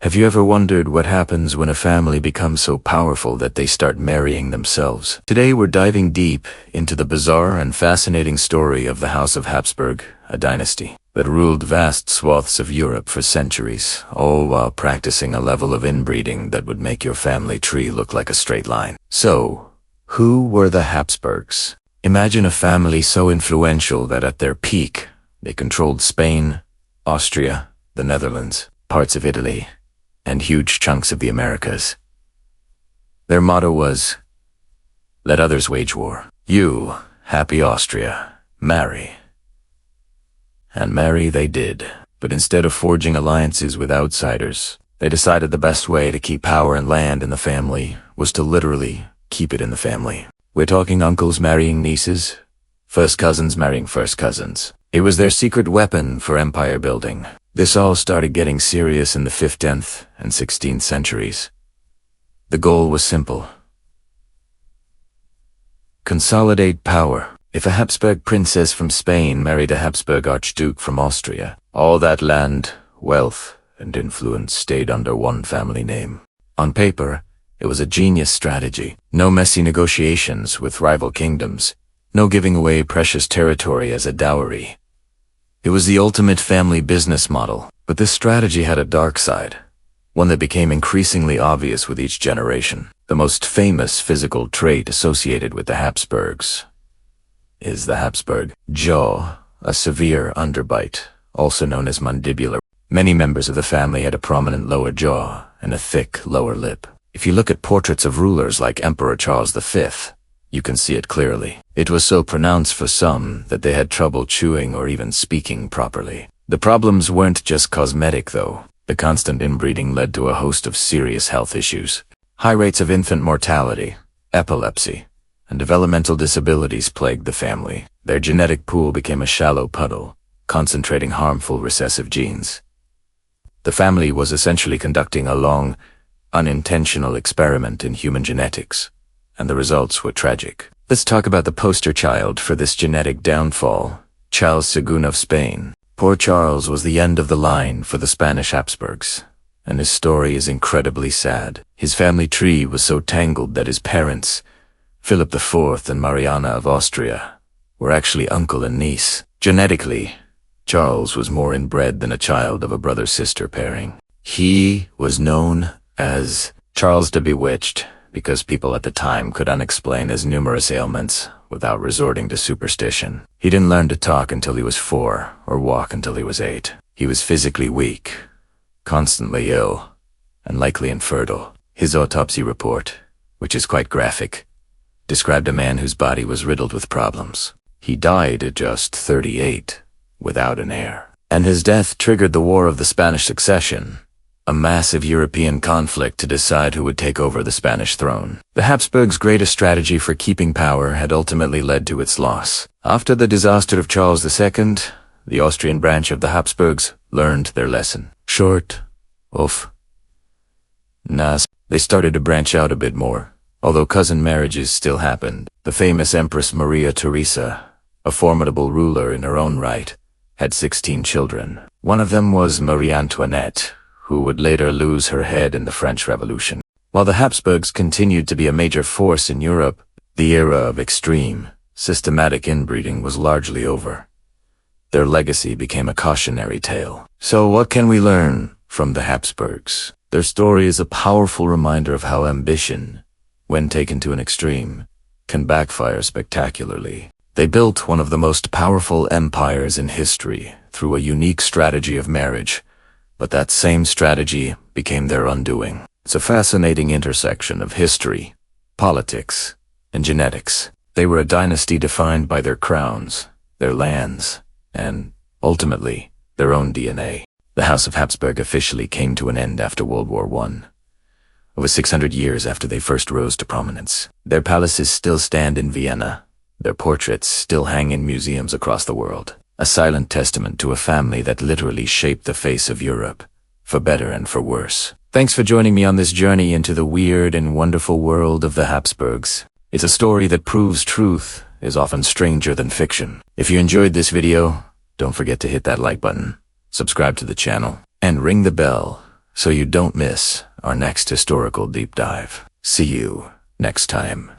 Have you ever wondered what happens when a family becomes so powerful that they start marrying themselves? Today we're diving deep into the bizarre and fascinating story of the House of Habsburg, a dynasty that ruled vast swaths of Europe for centuries, all while practicing a level of inbreeding that would make your family tree look like a straight line. So, who were the Habsburgs? Imagine a family so influential that at their peak, they controlled Spain, Austria, the Netherlands, parts of Italy, and huge chunks of the Americas. Their motto was, "Let others wage war. You, happy Austria, marry." And marry they did. But instead of forging alliances with outsiders, they decided the best way to keep power and land in the family was to literally keep it in the family. We're talking uncles marrying nieces, first cousins marrying first cousins. It was their secret weapon for empire building. This all started getting serious in the 5th, 10th, and 16th centuries. The goal was simple: consolidate power. If a Habsburg princess from Spain married a Habsburg archduke from Austria, all that land, wealth, and influence stayed under one family name. On paper, it was a genius strategy. No messy negotiations with rival kingdoms, no giving away precious territory as a dowry. It was the ultimate family business model. But this strategy had a dark side, one that became increasingly obvious with each generation. The most famous physical trait associated with the Habsburgs is the Habsburg Jaw, a severe underbite, also known as mandibular. Many members of the family had a prominent lower jaw and a thick lower lip. If you look at portraits of rulers like Emperor Charles V, you can see it clearly. It was so pronounced for some that they had trouble chewing or even speaking properly. The problems weren't just cosmetic, though. The constant inbreeding led to a host of serious health issues. High rates of infant mortality, epilepsy, and developmental disabilities plagued the family. Their genetic pool became a shallow puddle, concentrating harmful recessive genes. The family was essentially conducting a long, unintentional experiment in human genetics, and the results were tragic. Let's talk about the poster child for this genetic downfall, Charles II of Spain. Poor Charles was the end of the line for the Spanish Habsburgs, and his story is incredibly sad. His family tree was so tangled that his parents, Philip IV and Mariana of Austria, were actually uncle and niece. Genetically, Charles was more inbred than a child of a brother-sister pairing. He was known as Charles the Bewitched because people at the time could unexplain his numerous ailments without resorting to superstition. He didn't learn to talk until he was 4 or walk until he was 8. He was physically weak, constantly ill, and likely infertile. His autopsy report, which is quite graphic, described a man whose body was riddled with problems. He died at just 38, without an heir. And his death triggered the War of the Spanish Succession, a massive European conflict to decide who would take over the Spanish throne. The Habsburgs' greatest strategy for keeping power had ultimately led to its loss. After the disaster of Charles II, the Austrian branch of the Habsburgs learned their lesson. Short of nas, they started to branch out a bit more. Although cousin marriages still happened, the famous Empress Maria Theresa, a formidable ruler in her own right, had 16 children. One of them was Marie Antoinette, who would later lose her head in the French Revolution. While the Habsburgs continued to be a major force in Europe, the era of extreme, systematic inbreeding was largely over. Their legacy became a cautionary tale. So what can we learn from the Habsburgs? Their story is a powerful reminder of how ambition, when taken to an extreme, can backfire spectacularly. They built one of the most powerful empires in history through a unique strategy of marriage, but that same strategy became their undoing. It's a fascinating intersection of history, politics, and genetics. They were a dynasty defined by their crowns, their lands, and, ultimately, their own DNA. The House of Habsburg officially came to an end after World War I. Over 600 years after they first rose to prominence. Their palaces still stand in Vienna. Their portraits still hang in museums across the world. A silent testament to a family that literally shaped the face of Europe, for better and for worse. Thanks for joining me on this journey into the weird and wonderful world of the Habsburgs. It's a story that proves truth is often stranger than fiction. If you enjoyed this video, don't forget to hit that like button, subscribe to the channel, and ring the bell so you don't miss our next historical deep dive. See you next time.